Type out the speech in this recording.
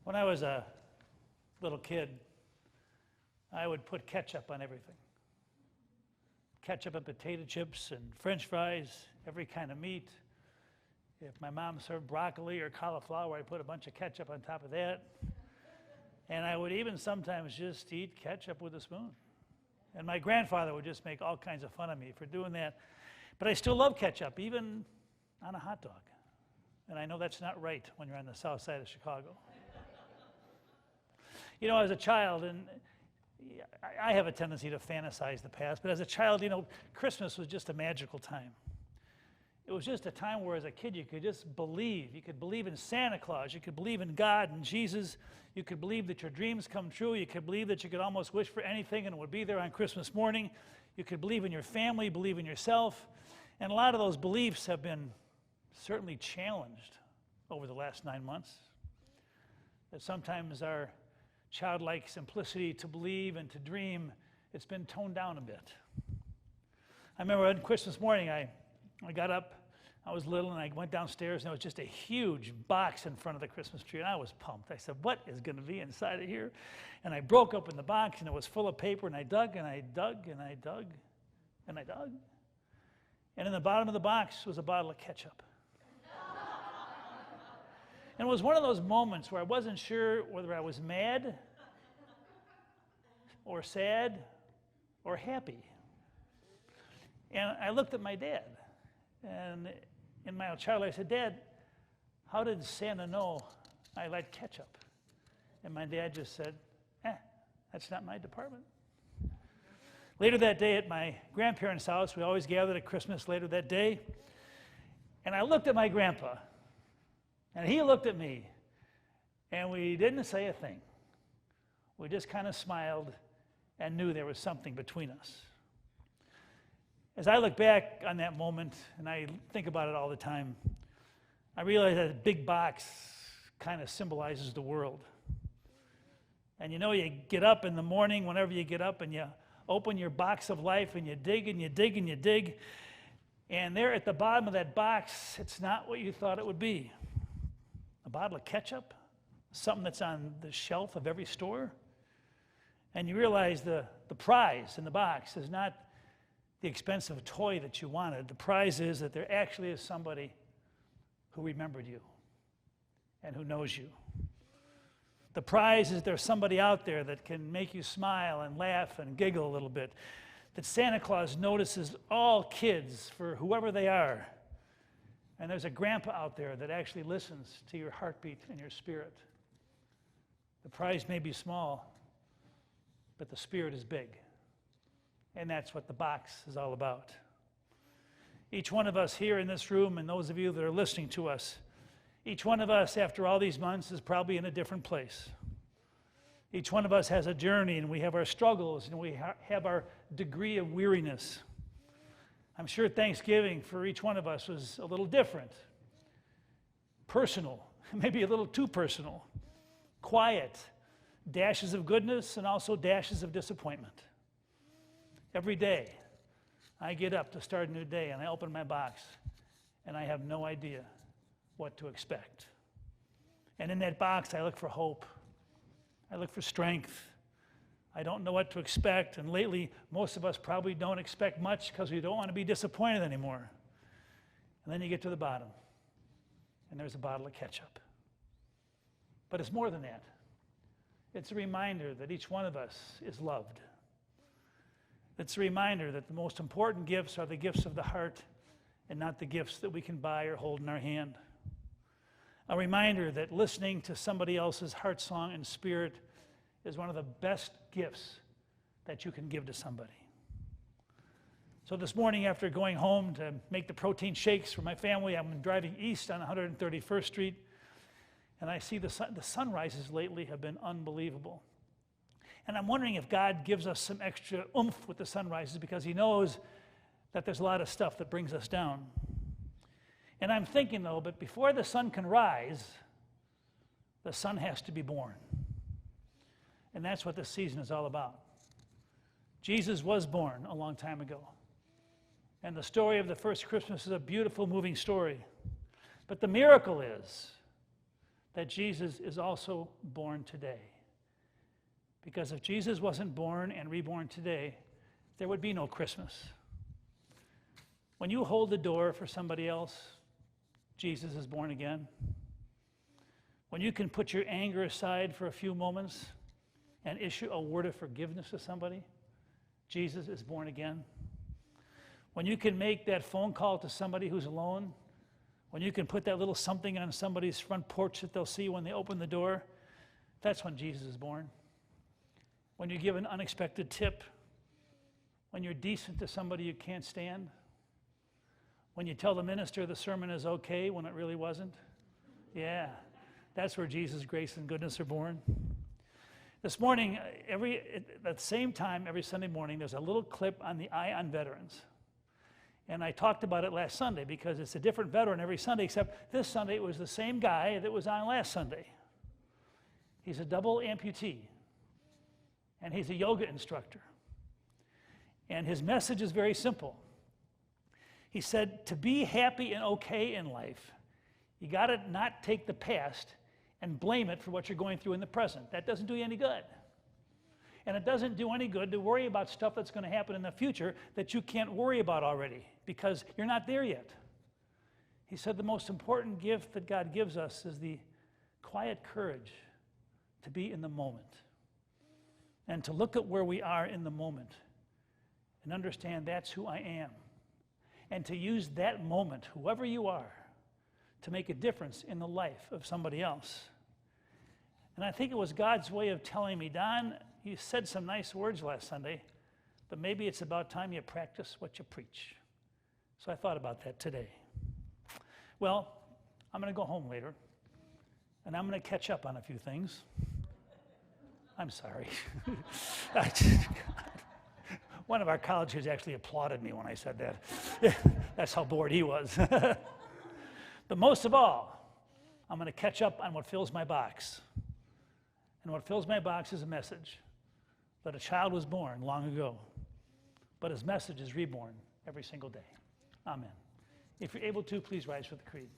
When I was a little kid, I would put ketchup on everything. Ketchup and potato chips and French fries, every kind of meat. If my mom served broccoli or cauliflower, I'd put a bunch of ketchup on top of that. And I would even sometimes just eat ketchup with a spoon. And my grandfather would just make all kinds of fun of me for doing that. But I still love ketchup, even on a hot dog. And I know that's not right when you're on the south side of Chicago. You know, as a child, and I have a tendency to fantasize the past, but as a child, Christmas was just a magical time. It was just a time where, as a kid, you could just believe. You could believe in Santa Claus. You could believe in God and Jesus. You could believe that your dreams come true. You could believe that you could almost wish for anything and it would be there on Christmas morning. You could believe in your family, believe in yourself. And a lot of those beliefs have been certainly challenged over the last 9 months. That sometimes our childlike simplicity to believe and to dream, it's been toned down a bit. I remember on Christmas morning, I got up, I was little, and I went downstairs, and there was just a huge box in front of the Christmas tree, and I was pumped. I said, what is going to be inside of here? And I broke open the box, and it was full of paper, and I dug, and I dug, and I dug, and I dug. And in the bottom of the box was a bottle of ketchup. And it was one of those moments where I wasn't sure whether I was mad or sad or happy. And I looked at my dad, and in my child, I said, Dad, how did Santa know I like ketchup? And my dad just said, that's not my department. Later that day at my grandparents' house, we always gathered at Christmas later that day, and I looked at my grandpa, and he looked at me, and we didn't say a thing. We just kind of smiled and knew there was something between us. As I look back on that moment, and I think about it all the time, I realize that a big box kind of symbolizes the world. And you get up in the morning, whenever you get up, and you open your box of life, and you dig, and you dig, and you dig, and there at the bottom of that box, it's not what you thought it would be. A bottle of ketchup, something that's on the shelf of every store, and you realize the prize in the box is not the expensive toy that you wanted. The prize is that there actually is somebody who remembered you and who knows you. The prize is there's somebody out there that can make you smile and laugh and giggle a little bit. That Santa Claus notices all kids for whoever they are. And there's a grandpa out there that actually listens to your heartbeat and your spirit. The prize may be small, but the spirit is big. And that's what the box is all about. Each one of us here in this room, and those of you that are listening to us, each one of us after all these months is probably in a different place. Each one of us has a journey, and we have our struggles, and we have our degree of weariness. I'm sure Thanksgiving for each one of us was a little different. Personal, maybe a little too personal. Quiet, dashes of goodness, and also dashes of disappointment. Every day, I get up to start a new day, and I open my box, and I have no idea what to expect. And in that box, I look for hope. I look for strength. I don't know what to expect, and lately, most of us probably don't expect much because we don't want to be disappointed anymore. And then you get to the bottom, and there's a bottle of ketchup. But it's more than that. It's a reminder that each one of us is loved. It's a reminder that the most important gifts are the gifts of the heart and not the gifts that we can buy or hold in our hand. A reminder that listening to somebody else's heart song and spirit is one of the best gifts that you can give to somebody. So this morning, after going home to make the protein shakes for my family, I'm driving east on 131st Street, and I see the sunrises lately have been unbelievable. And I'm wondering if God gives us some extra oomph with the sunrises because he knows that there's a lot of stuff that brings us down. And I'm thinking, though, but before the sun can rise, the sun has to be born. And that's what this season is all about. Jesus was born a long time ago. And the story of the first Christmas is a beautiful, moving story. But the miracle is that Jesus is also born today. Because if Jesus wasn't born and reborn today, there would be no Christmas. When you hold the door for somebody else, Jesus is born again. When you can put your anger aside for a few moments and issue a word of forgiveness to somebody, Jesus is born again. When you can make that phone call to somebody who's alone, when you can put that little something on somebody's front porch that they'll see when they open the door, that's when Jesus is born. When you give an unexpected tip, when you're decent to somebody you can't stand, when you tell the minister the sermon is okay when it really wasn't, yeah, that's where Jesus' grace and goodness are born. This morning, at the same time, every Sunday morning, there's a little clip on the Eye on Veterans. And I talked about it last Sunday because it's a different veteran every Sunday, except this Sunday it was the same guy that was on last Sunday. He's a double amputee, and he's a yoga instructor. And his message is very simple. He said, to be happy and okay in life, you got to not take the past and blame it for what you're going through in the present. That doesn't do you any good. And it doesn't do any good to worry about stuff that's going to happen in the future that you can't worry about already because you're not there yet. He said the most important gift that God gives us is the quiet courage to be in the moment and to look at where we are in the moment and understand that's who I am, and to use that moment, whoever you are, to make a difference in the life of somebody else. And I think it was God's way of telling me, Don, you said some nice words last Sunday, but maybe it's about time you practice what you preach. So I thought about that today. Well, I'm going to go home later, and I'm going to catch up on a few things. I'm sorry. One of our college kids actually applauded me when I said that. That's how bored he was. But most of all, I'm going to catch up on what fills my box. And what fills my box is a message that a child was born long ago, but his message is reborn every single day. Amen. If you're able to, please rise for the creed.